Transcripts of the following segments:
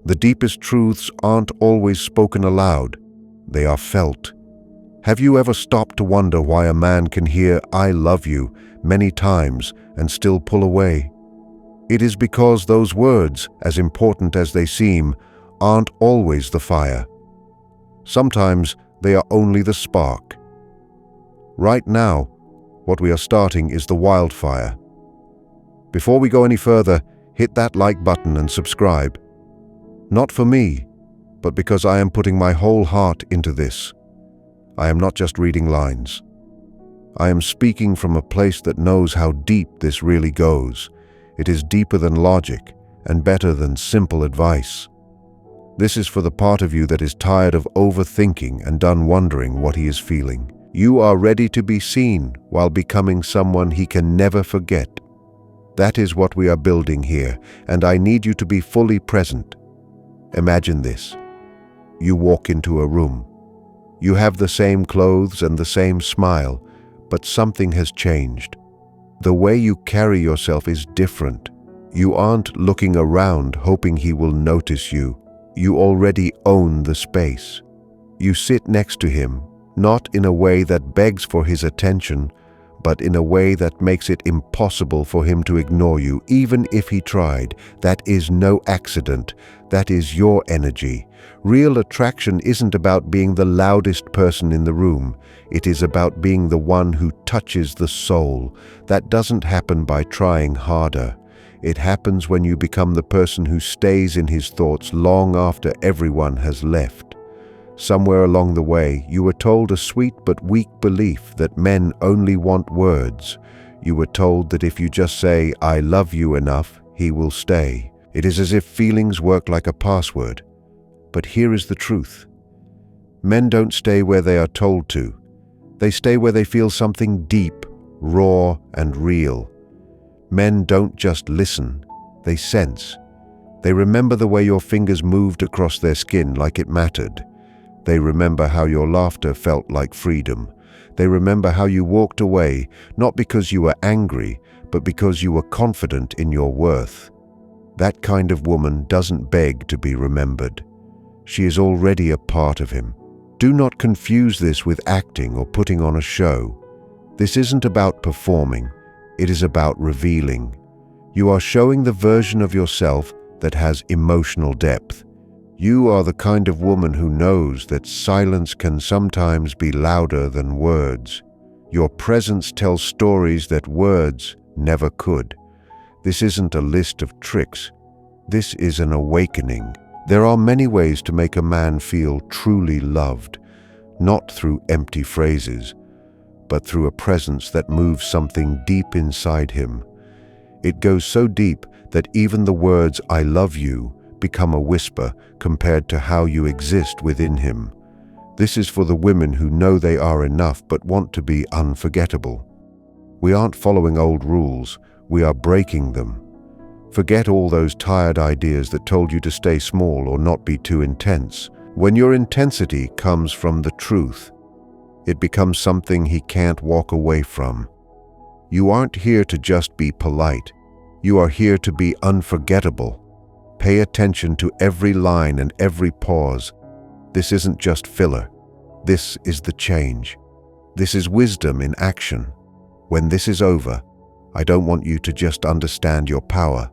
The deepest truths aren't always spoken aloud. They are felt. Have you ever stopped to wonder why a man can hear "I love you" many times and still pull away? It is because those words, as important as they seem, aren't always the fire. Sometimes they are only the spark. Right now, what we are starting is the wildfire. Before we go any further, hit that like button and subscribe. Not for me, but because I am putting my whole heart into this. I am not just reading lines. I am speaking from a place that knows how deep this really goes. It is deeper than logic and better than simple advice. This is for the part of you that is tired of overthinking and done wondering what he is feeling. You are ready to be seen while becoming someone he can never forget. That is what we are building here, and I need you to be fully present. Imagine this. You walk into a room. You have the same clothes and the same smile, but something has changed. The way you carry yourself is different. You aren't looking around hoping he will notice you. You already own the space. You sit next to him, not in a way that begs for his attention, but in a way that makes it impossible for him to ignore you, even if he tried. That is no accident. That is your energy. Real attraction isn't about being the loudest person in the room. It is about being the one who touches the soul. That doesn't happen by trying harder. It happens when you become the person who stays in his thoughts long after everyone has left. Somewhere along the way, you were told a sweet but weak belief that men only want words. You were told that if you just say, "I love you" enough, he will stay. It is as if feelings work like a password. But here is the truth. Men don't stay where they are told to. They stay where they feel something deep, raw, and real. Men don't just listen, they sense. They remember the way your fingers moved across their skin like it mattered. They remember how your laughter felt like freedom. They remember how you walked away, not because you were angry, but because you were confident in your worth. That kind of woman doesn't beg to be remembered. She is already a part of him. Do not confuse this with acting or putting on a show. This isn't about performing. It is about revealing. You are showing the version of yourself that has emotional depth. You are the kind of woman who knows that silence can sometimes be louder than words. Your presence tells stories that words never could. This isn't a list of tricks. This is an awakening. There are many ways to make a man feel truly loved, not through empty phrases, but through a presence that moves something deep inside him. It goes so deep that even the words "I love you" become a whisper compared to how you exist within him. This is for the women who know they are enough but want to be unforgettable. We aren't following old rules, we are breaking them. Forget all those tired ideas that told you to stay small or not be too intense. When your intensity comes from the truth, it becomes something he can't walk away from. You aren't here to just be polite. You are here to be unforgettable. Pay attention to every line and every pause. This isn't just filler. This is the change. This is wisdom in action. When this is over, I don't want you to just understand your power.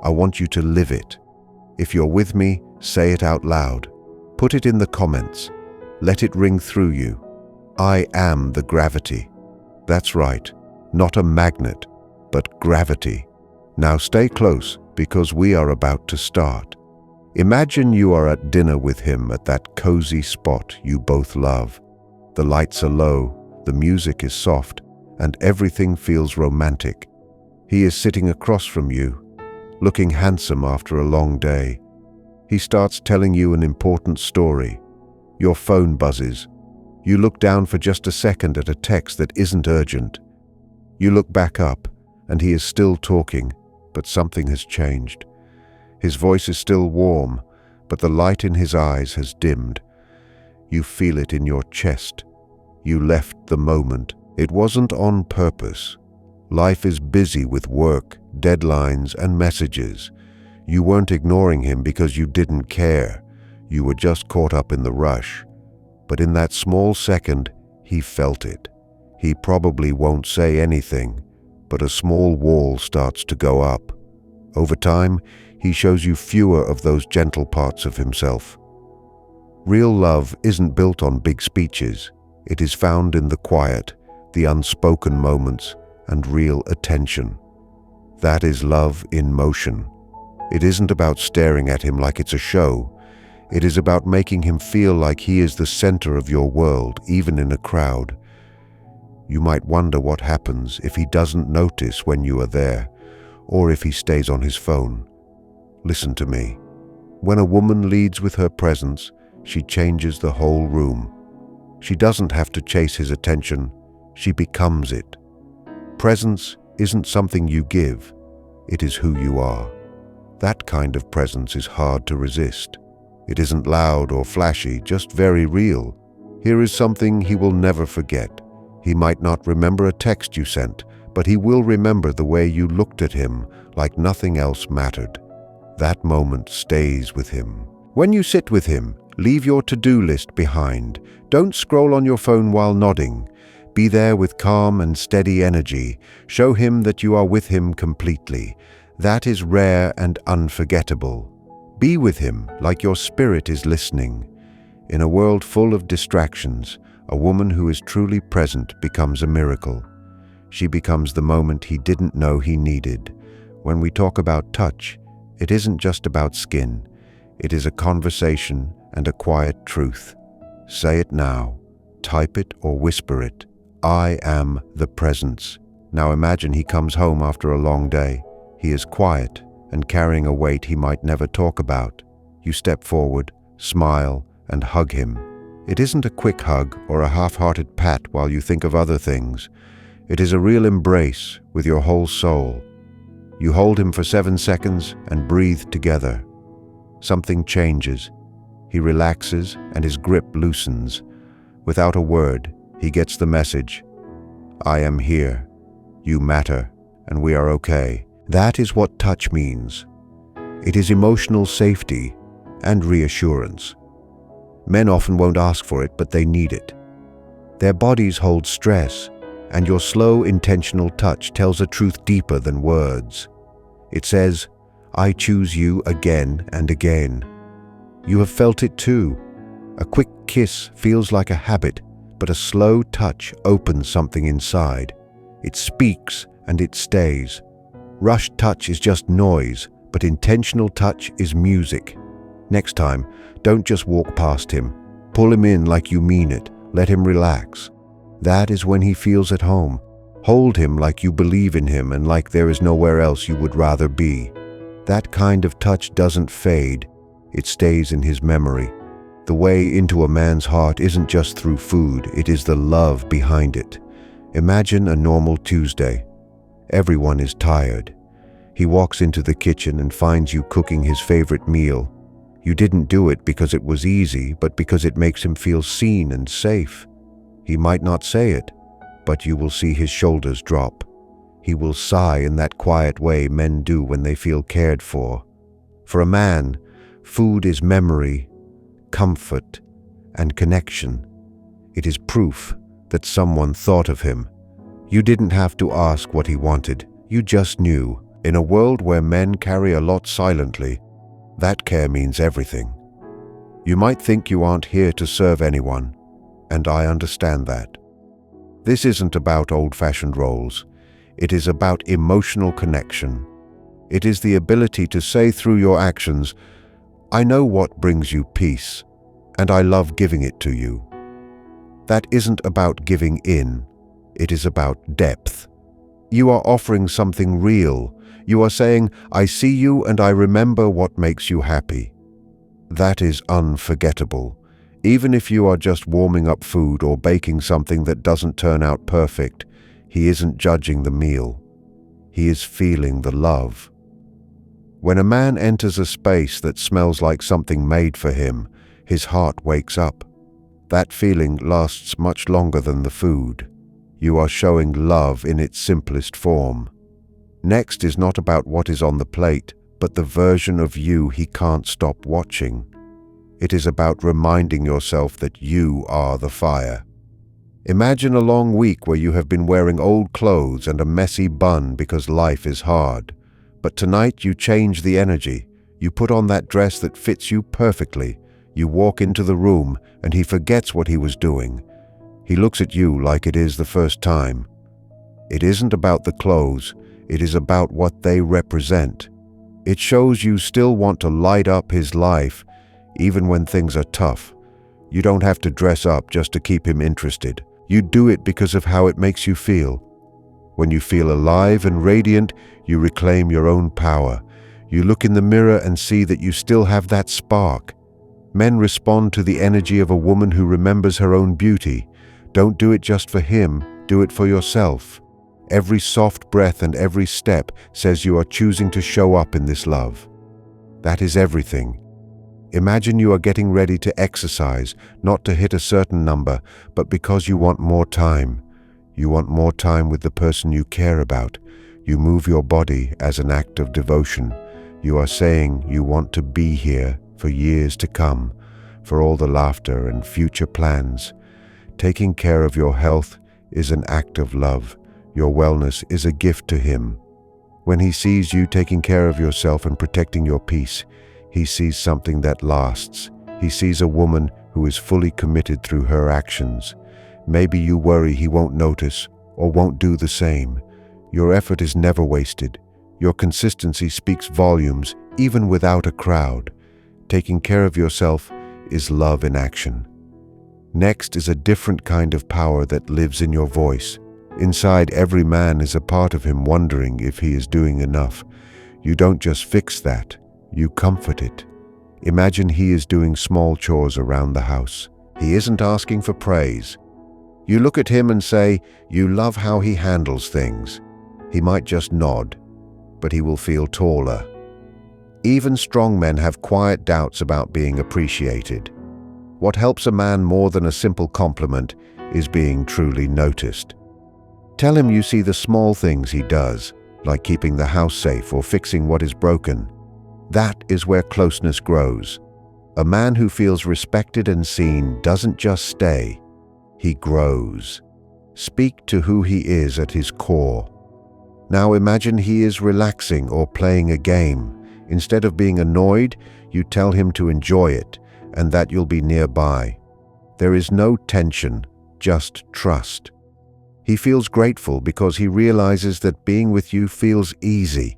I want you to live it. If you're with me, say it out loud. Put it in the comments. Let it ring through you. I am the gravity. That's right. Not a magnet, but gravity. Now stay close, because we are about to start. Imagine you are at dinner with him at that cozy spot you both love. The lights are low, the music is soft, and everything feels romantic. He is sitting across from you, looking handsome after a long day. He starts telling you an important story. Your phone buzzes. You look down for just a second at a text that isn't urgent. You look back up, and he is still talking, but something has changed. His voice is still warm, but the light in his eyes has dimmed. You feel it in your chest. You left the moment. It wasn't on purpose. Life is busy with work, deadlines, and messages. You weren't ignoring him because you didn't care. You were just caught up in the rush. But in that small second, he felt it. He probably won't say anything, but a small wall starts to go up. Over time, he shows you fewer of those gentle parts of himself. Real love isn't built on big speeches. It is found in the quiet, the unspoken moments, and real attention. That is love in motion. It isn't about staring at him like it's a show. It is about making him feel like he is the center of your world, even in a crowd. You might wonder what happens if he doesn't notice when you are there, or if he stays on his phone. Listen to me. When a woman leads with her presence, she changes the whole room. She doesn't have to chase his attention, she becomes it. Presence isn't something you give, it is who you are. That kind of presence is hard to resist. It isn't loud or flashy, just very real. Here is something he will never forget. He might not remember a text you sent, but he will remember the way you looked at him like nothing else mattered. That moment stays with him. When you sit with him, leave your to-do list behind. Don't scroll on your phone while nodding. Be there with calm and steady energy. Show him that you are with him completely. That is rare and unforgettable. Be with him like your spirit is listening. In a world full of distractions, a woman who is truly present becomes a miracle. She becomes the moment he didn't know he needed. When we talk about touch, it isn't just about skin. It is a conversation and a quiet truth. Say it now. Type it or whisper it. I am the presence. Now imagine he comes home after a long day. He is quiet and carrying a weight he might never talk about. You step forward, smile, and hug him. It isn't a quick hug or a half-hearted pat while you think of other things. It is a real embrace with your whole soul. You hold him for 7 seconds and breathe together. Something changes. He relaxes and his grip loosens. Without a word, he gets the message. I am here. You matter, and we are okay. That is what touch means. It is emotional safety and reassurance. Men often won't ask for it, but they need it. Their bodies hold stress, and your slow, intentional touch tells a truth deeper than words. It says, I choose you again and again. You have felt it too. A quick kiss feels like a habit, but a slow touch opens something inside. It speaks and it stays. Rushed touch is just noise, but intentional touch is music. Next time, don't just walk past him. Pull him in like you mean it. Let him relax. That is when he feels at home. Hold him like you believe in him and like there is nowhere else you would rather be. That kind of touch doesn't fade. It stays in his memory. The way into a man's heart isn't just through food, it is the love behind it. Imagine a normal Tuesday. Everyone is tired. He walks into the kitchen and finds you cooking his favorite meal. You didn't do it because it was easy, but because it makes him feel seen and safe. He might not say it, but you will see his shoulders drop. He will sigh in that quiet way men do when they feel cared for. For a man, food is memory, comfort, and connection. It is proof that someone thought of him. You didn't have to ask what he wanted, you just knew. In a world where men carry a lot silently, that care means everything. You might think you aren't here to serve anyone, and I understand that. This isn't about old-fashioned roles. It is about emotional connection. It is the ability to say through your actions, I know what brings you peace, and I love giving it to you. That isn't about giving in. It is about depth. You are offering something real. You are saying, I see you and I remember what makes you happy. That is unforgettable. Even if you are just warming up food or baking something that doesn't turn out perfect, he isn't judging the meal. He is feeling the love. When a man enters a space that smells like something made for him, his heart wakes up. That feeling lasts much longer than the food. You are showing love in its simplest form. Next is not about what is on the plate, but the version of you he can't stop watching. It is about reminding yourself that you are the fire. Imagine a long week where you have been wearing old clothes and a messy bun because life is hard. But tonight you change the energy. You put on that dress that fits you perfectly. You walk into the room and he forgets what he was doing. He looks at you like it is the first time. It isn't about the clothes, it is about what they represent. It shows you still want to light up his life, even when things are tough. You don't have to dress up just to keep him interested. You do it because of how it makes you feel. When you feel alive and radiant, you reclaim your own power. You look in the mirror and see that you still have that spark. Men respond to the energy of a woman who remembers her own beauty. Don't do it just for him, do it for yourself. Every soft breath and every step says you are choosing to show up in this love. That is everything. Imagine you are getting ready to exercise, not to hit a certain number, but because you want more time. You want more time with the person you care about. You move your body as an act of devotion. You are saying you want to be here for years to come, for all the laughter and future plans. Taking care of your health is an act of love. Your wellness is a gift to him. When he sees you taking care of yourself and protecting your peace, he sees something that lasts. He sees a woman who is fully committed through her actions. Maybe you worry he won't notice or won't do the same. Your effort is never wasted. Your consistency speaks volumes even without a crowd. Taking care of yourself is love in action. Next is a different kind of power that lives in your voice. Inside every man is a part of him wondering if he is doing enough. You don't just fix that, you comfort it. Imagine he is doing small chores around the house. He isn't asking for praise. You look at him and say, you love how he handles things. He might just nod, but he will feel taller. Even strong men have quiet doubts about being appreciated. What helps a man more than a simple compliment is being truly noticed. Tell him you see the small things he does, like keeping the house safe or fixing what is broken. That is where closeness grows. A man who feels respected and seen doesn't just stay, he grows. Speak to who he is at his core. Now imagine he is relaxing or playing a game. Instead of being annoyed, you tell him to enjoy it and that you'll be nearby. There is no tension, just trust. He feels grateful because he realizes that being with you feels easy.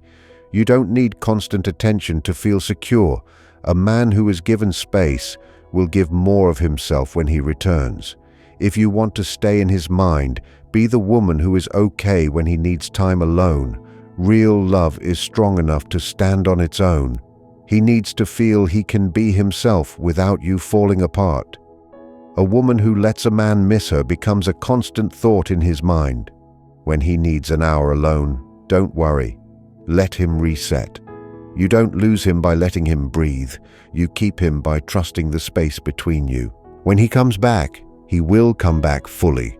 You don't need constant attention to feel secure. A man who is given space will give more of himself when he returns. If you want to stay in his mind, be the woman who is okay when he needs time alone. Real love is strong enough to stand on its own. He needs to feel he can be himself without you falling apart. A woman who lets a man miss her becomes a constant thought in his mind. When he needs an hour alone, don't worry. Let him reset. You don't lose him by letting him breathe. You keep him by trusting the space between you. When he comes back, he will come back fully.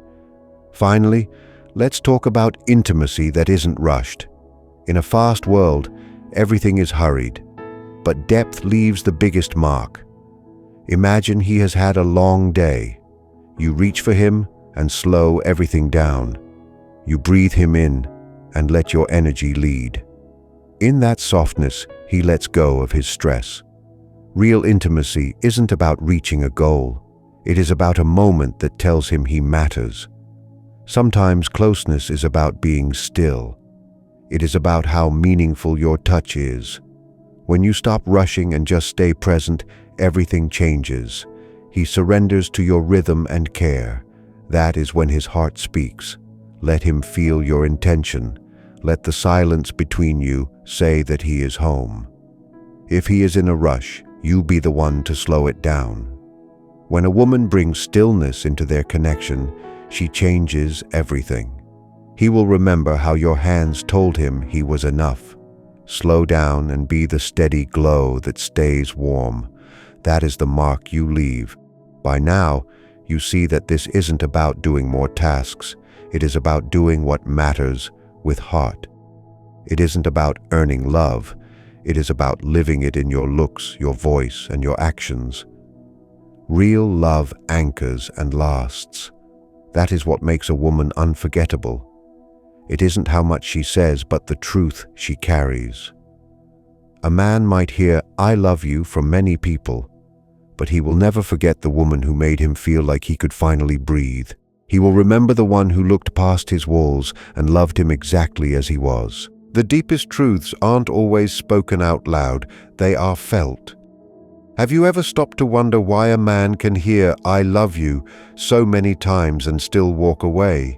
Finally, let's talk about intimacy that isn't rushed. In a fast world, everything is hurried, but depth leaves the biggest mark. Imagine he has had a long day. You reach for him and slow everything down. You breathe him in and let your energy lead. In that softness, he lets go of his stress. Real intimacy isn't about reaching a goal. It is about a moment that tells him he matters. Sometimes closeness is about being still. It is about how meaningful your touch is. When you stop rushing and just stay present, everything changes. He surrenders to your rhythm and care. That is when his heart speaks. Let him feel your intention. Let the silence between you say that he is home. If he is in a rush, you be the one to slow it down. When a woman brings stillness into their connection, she changes everything. He will remember how your hands told him he was enough. Slow down and be the steady glow that stays warm. That is the mark you leave. By now, you see that this isn't about doing more tasks. It is about doing what matters with heart. It isn't about earning love. It is about living it in your looks, your voice, and your actions. Real love anchors and lasts. That is what makes a woman unforgettable. It isn't how much she says, but the truth she carries. A man might hear, "I love you," from many people, but he will never forget the woman who made him feel like he could finally breathe. He will remember the one who looked past his walls and loved him exactly as he was. The deepest truths aren't always spoken out loud, they are felt. Have you ever stopped to wonder why a man can hear, "I love you," so many times and still walk away?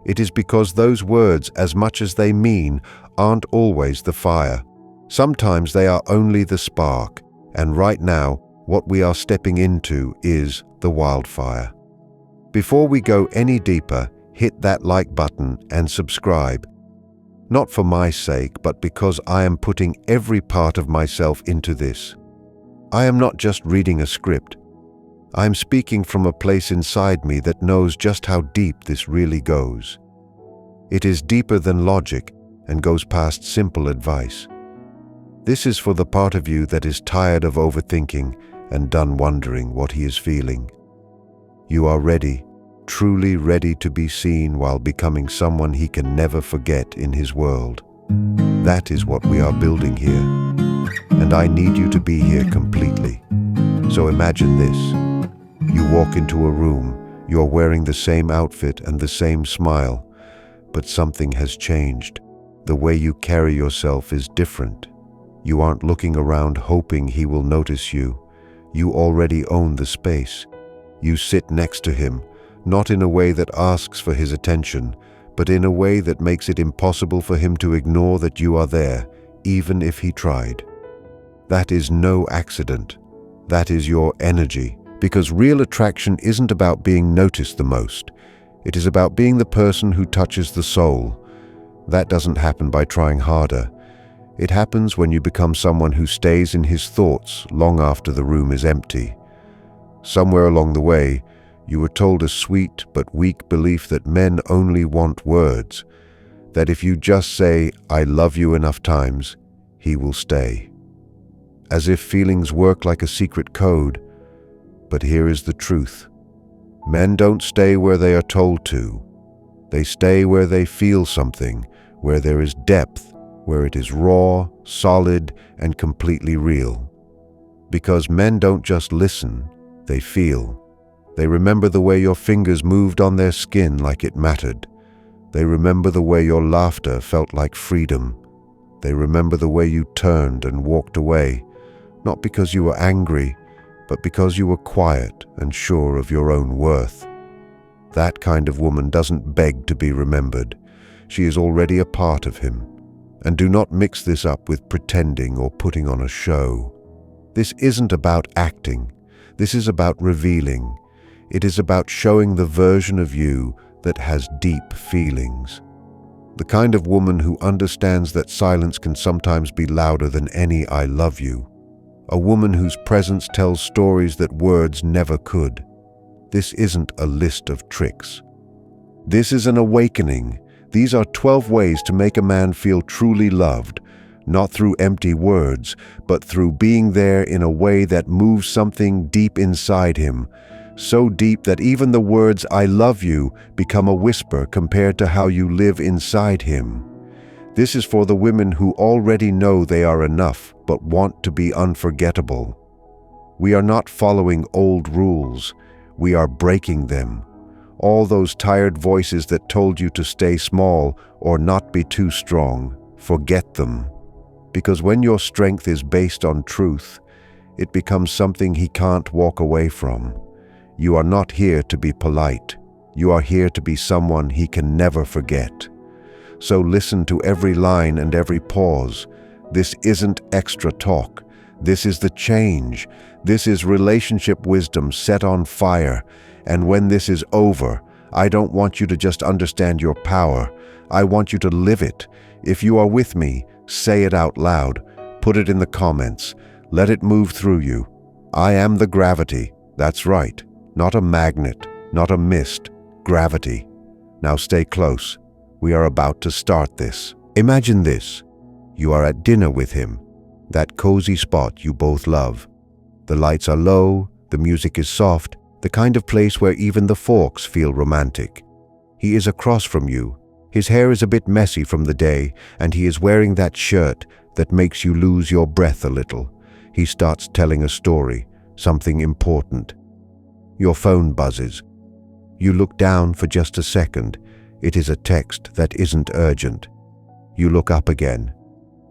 It is because those words, as much as they mean, aren't always the fire. Sometimes they are only the spark, and right now, what we are stepping into is the wildfire. Before we go any deeper, hit that like button and subscribe. Not for my sake, but because I am putting every part of myself into this. I am not just reading a script. I am speaking from a place inside me that knows just how deep this really goes. It is deeper than logic and goes past simple advice. This is for the part of you that is tired of overthinking and done wondering what he is feeling. You are ready, truly ready to be seen while becoming someone he can never forget in his world. That is what we are building here. And I need you to be here completely. So imagine this. You walk into a room, you're wearing the same outfit and the same smile, but something has changed. The way you carry yourself is different. You aren't looking around hoping he will notice you. You already own the space. You sit next to him, not in a way that asks for his attention, but in a way that makes it impossible for him to ignore that you are there, even if he tried. That is no accident. That is your energy. Because real attraction isn't about being noticed the most. It is about being the person who touches the soul. That doesn't happen by trying harder. It happens when you become someone who stays in his thoughts long after the room is empty. Somewhere along the way, you were told a sweet but weak belief that men only want words, that if you just say, "I love you" enough times, he will stay. As if feelings work like a secret code. But here is the truth. Men don't stay where they are told to. They stay where they feel something, where there is depth, where it is raw, solid, and completely real. Because men don't just listen, they feel. They remember the way your fingers moved on their skin like it mattered. They remember the way your laughter felt like freedom. They remember the way you turned and walked away, not because you were angry, but because you were quiet and sure of your own worth. That kind of woman doesn't beg to be remembered. She is already a part of him. And do not mix this up with pretending or putting on a show. This isn't about acting. This is about revealing. It is about showing the version of you that has deep feelings. The kind of woman who understands that silence can sometimes be louder than any "I love you." A woman whose presence tells stories that words never could. This isn't a list of tricks. This is an awakening. These are 12 ways to make a man feel truly loved, not through empty words, but through being there in a way that moves something deep inside him, so deep that even the words "I love you" become a whisper compared to how you live inside him. This is for the women who already know they are enough but want to be unforgettable. We are not following old rules. We are breaking them. All those tired voices that told you to stay small or not be too strong, forget them. Because when your strength is based on truth, it becomes something he can't walk away from. You are not here to be polite. You are here to be someone he can never forget. So listen to every line and every pause. This isn't extra talk. This is the change. This is relationship wisdom set on fire. And when this is over, I don't want you to just understand your power. I want you to live it. If you are with me, say it out loud. Put it in the comments. Let it move through you. I am the gravity. That's right. Not a magnet, not a mist. Gravity. Now stay close. We are about to start this. Imagine this. You are at dinner with him. That cozy spot you both love. The lights are low, the music is soft, the kind of place where even the forks feel romantic. He is across from you. His hair is a bit messy from the day, and he is wearing that shirt that makes you lose your breath a little. He starts telling a story, something important. Your phone buzzes. You look down for just a second. It is a text that isn't urgent. You look up again.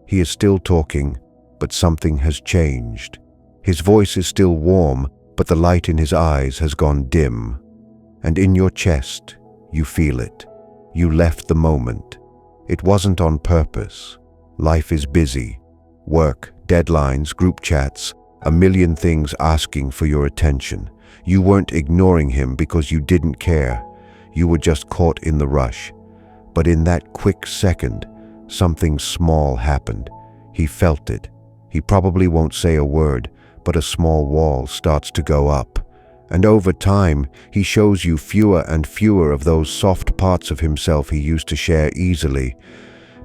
He is still talking, but something has changed. His voice is still warm, but the light in his eyes has gone dim. And in your chest, you feel it. You left the moment. It wasn't on purpose. Life is busy. Work, deadlines, group chats, a million things asking for your attention. You weren't ignoring him because you didn't care. You were just caught in the rush. But in that quick second, something small happened. He felt it. He probably won't say a word, but a small wall starts to go up. And over time, he shows you fewer and fewer of those soft parts of himself he used to share easily.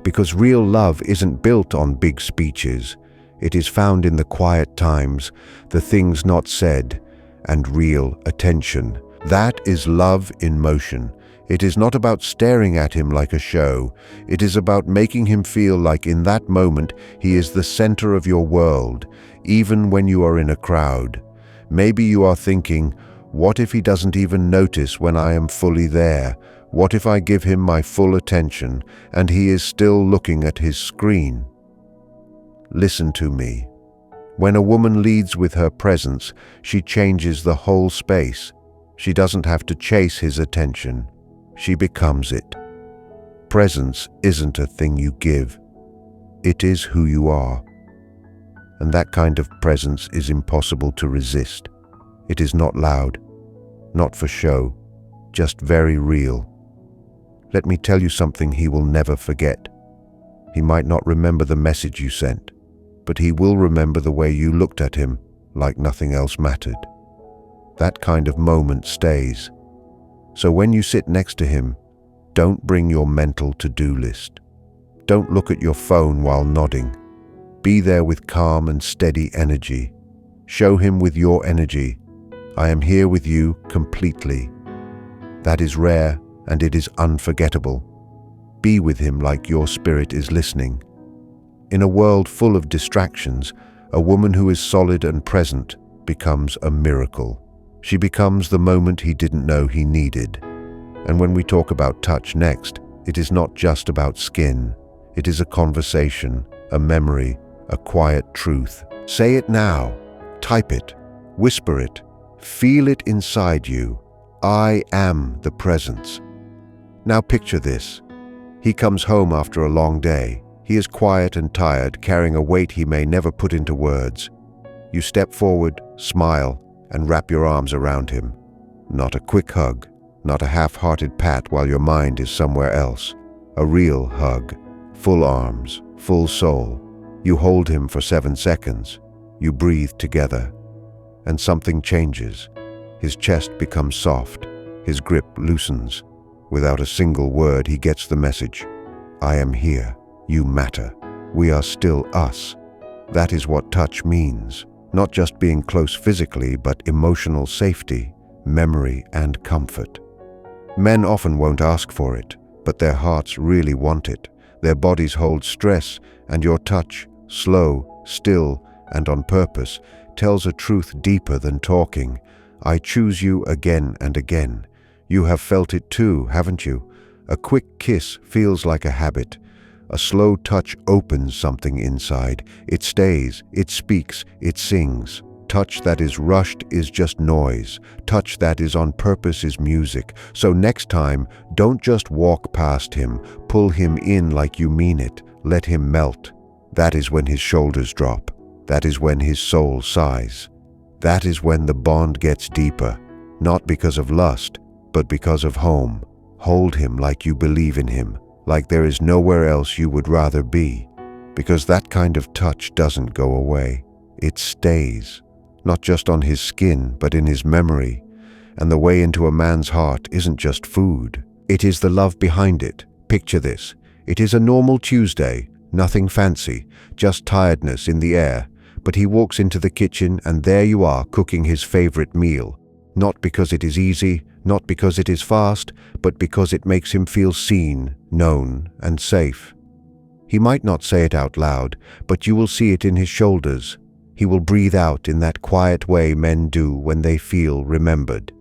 Because real love isn't built on big speeches. It is found in the quiet times, the things not said, and real attention. That is love in motion. It is not about staring at him like a show. It is about making him feel like in that moment he is the center of your world, even when you are in a crowd. Maybe you are thinking, what if he doesn't even notice when I am fully there? What if I give him my full attention and he is still looking at his screen? Listen to me. When a woman leads with her presence, she changes the whole space. She doesn't have to chase his attention. She becomes it. Presence isn't a thing you give. It is who you are. And that kind of presence is impossible to resist. It is not loud, not for show, just very real. Let me tell you something he will never forget. He might not remember the message you sent, but he will remember the way you looked at him like nothing else mattered. That kind of moment stays. So when you sit next to him, don't bring your mental to-do list. Don't look at your phone while nodding. Be there with calm and steady energy. Show him with your energy, I am here with you completely. That is rare and it is unforgettable. Be with him like your spirit is listening. In a world full of distractions, a woman who is solid and present becomes a miracle. She becomes the moment he didn't know he needed. And when we talk about touch next, it is not just about skin. It is a conversation, a memory, a quiet truth. Say it now. Type it. Whisper it. Feel it inside you. I am the presence. Now picture this. He comes home after a long day. He is quiet and tired, carrying a weight he may never put into words. You step forward, smile, and wrap your arms around him. Not a quick hug, not a half-hearted pat while your mind is somewhere else. A real hug. Full arms, full soul. You hold him for 7 seconds. You breathe together. And something changes. His chest becomes soft. His grip loosens. Without a single word, he gets the message. I am here. You matter. We are still us. That is what touch means. Not just being close physically, but emotional safety, memory, and comfort. Men often won't ask for it, but their hearts really want it. Their bodies hold stress, and your touch, slow, still, and on purpose, tells a truth deeper than talking. I choose you again and again. You have felt it too, haven't you? A quick kiss feels like a habit. A slow touch opens something inside. It stays, it speaks, it sings. Touch that is rushed is just noise. Touch that is on purpose is music. So next time, don't just walk past him. Pull him in like you mean it. Let him melt. That is when his shoulders drop. That is when his soul sighs. That is when the bond gets deeper. Not because of lust, but because of home. Hold him like you believe in him. Like there is nowhere else you would rather be. Because that kind of touch doesn't go away. It stays. Not just on his skin, but in his memory. And the way into a man's heart isn't just food. It is the love behind it. Picture this. It is a normal Tuesday. Nothing fancy, just tiredness in the air. But he walks into the kitchen and there you are cooking his favorite meal. Not because it is easy, not because it is fast, but because it makes him feel seen, known, and safe. He might not say it out loud, but you will see it in his shoulders. He will breathe out in that quiet way men do when they feel remembered.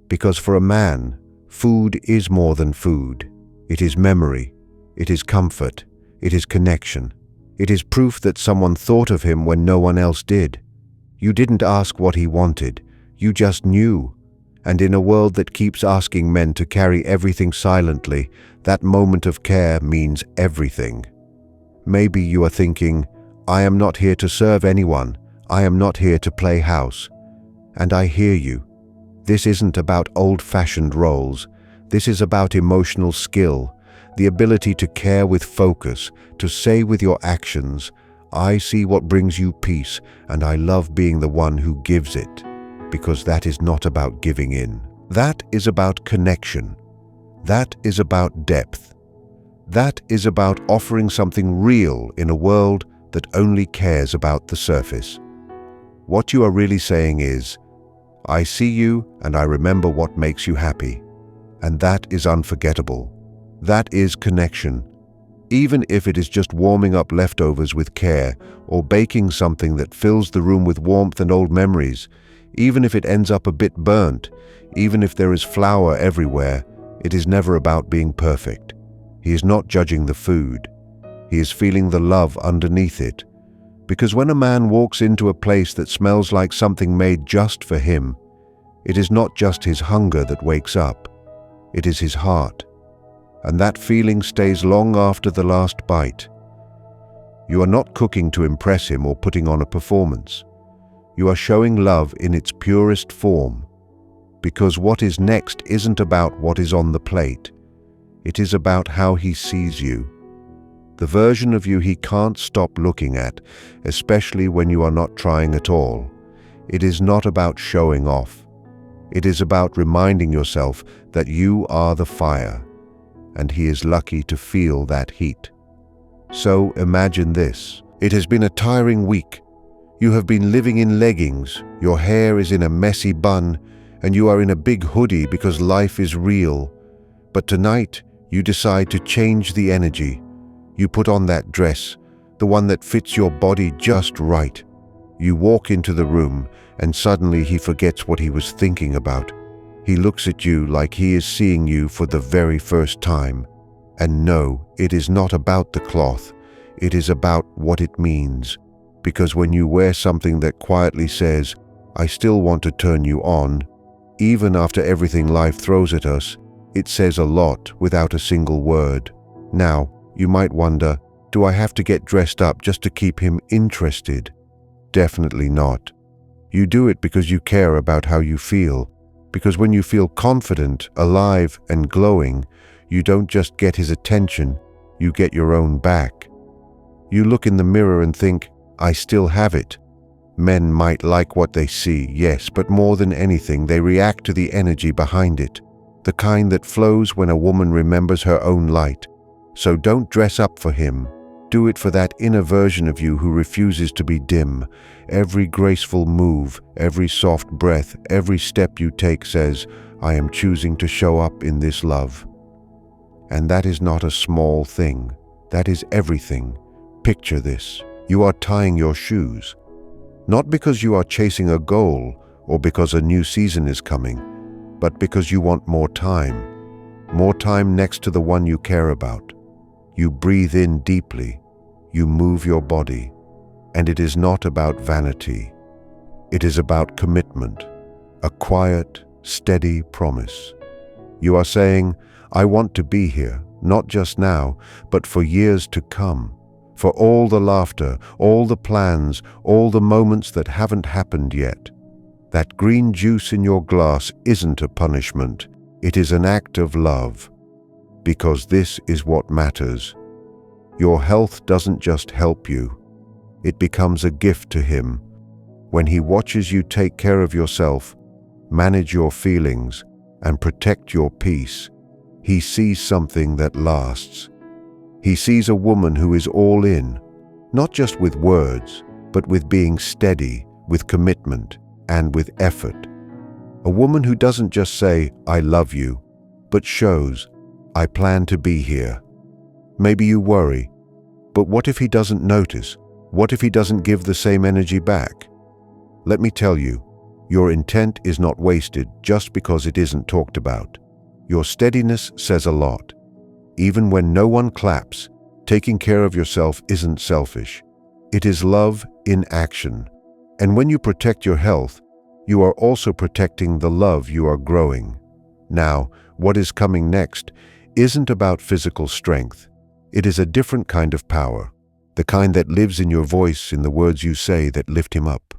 Because for a man, food is more than food. It is memory. It is comfort. It is connection. It is proof that someone thought of him when no one else did. You didn't ask what he wanted. You just knew. And in a world that keeps asking men to carry everything silently, that moment of care means everything. Maybe you are thinking, I am not here to serve anyone. I am not here to play house. And I hear you. This isn't about old-fashioned roles. This is about emotional skill, the ability to care with focus, to say with your actions, I see what brings you peace, and I love being the one who gives it. Because that is not about giving in. That is about connection. That is about depth. That is about offering something real in a world that only cares about the surface. What you are really saying is, I see you and I remember what makes you happy. And that is unforgettable. That is connection. Even if it is just warming up leftovers with care or baking something that fills the room with warmth and old memories, even if it ends up a bit burnt, even if there is flour everywhere, it is never about being perfect. He is not judging the food. He is feeling the love underneath it. Because when a man walks into a place that smells like something made just for him, it is not just his hunger that wakes up. It is his heart. And that feeling stays long after the last bite. You are not cooking to impress him or putting on a performance. You are showing love in its purest form. Because what is next isn't about what is on the plate. It is about how he sees you. The version of you he can't stop looking at, especially when you are not trying at all. It is not about showing off. It is about reminding yourself that you are the fire, and he is lucky to feel that heat. So imagine this. It has been a tiring week. You have been living in leggings, your hair is in a messy bun, and you are in a big hoodie because life is real. But tonight, you decide to change the energy. You put on that dress, the one that fits your body just right. You walk into the room, and suddenly he forgets what he was thinking about. He looks at you like he is seeing you for the very first time. And no, it is not about the cloth. It is about what it means. Because when you wear something that quietly says, I still want to turn you on, even after everything life throws at us, it says a lot without a single word. Now, you might wonder, do I have to get dressed up just to keep him interested? Definitely not. You do it because you care about how you feel. Because when you feel confident, alive, and glowing, you don't just get his attention, you get your own back. You look in the mirror and think, I still have it. Men might like what they see, yes, but more than anything, they react to the energy behind it, the kind that flows when a woman remembers her own light. So don't dress up for him. Do it for that inner version of you who refuses to be dim. Every graceful move, every soft breath, every step you take says, I am choosing to show up in this love. And that is not a small thing. That is everything. Picture this. You are tying your shoes. Not because you are chasing a goal or because a new season is coming, but because you want more time. More time next to the one you care about. You breathe in deeply. You move your body. And it is not about vanity. It is about commitment. A quiet, steady promise. You are saying, I want to be here, not just now, but for years to come. For all the laughter, all the plans, all the moments that haven't happened yet. That green juice in your glass isn't a punishment. It is an act of love. Because this is what matters. Your health doesn't just help you. It becomes a gift to him. When he watches you take care of yourself, manage your feelings, and protect your peace, he sees something that lasts. He sees a woman who is all in, not just with words, but with being steady, with commitment, and with effort. A woman who doesn't just say, "I love you," but shows, "I plan to be here." Maybe you worry, but what if he doesn't notice? What if he doesn't give the same energy back? Let me tell you, your intent is not wasted just because it isn't talked about. Your steadiness says a lot. Even when no one claps, taking care of yourself isn't selfish. It is love in action. And when you protect your health, you are also protecting the love you are growing. Now, what is coming next isn't about physical strength. It is a different kind of power, the kind that lives in your voice, in the words you say that lift him up.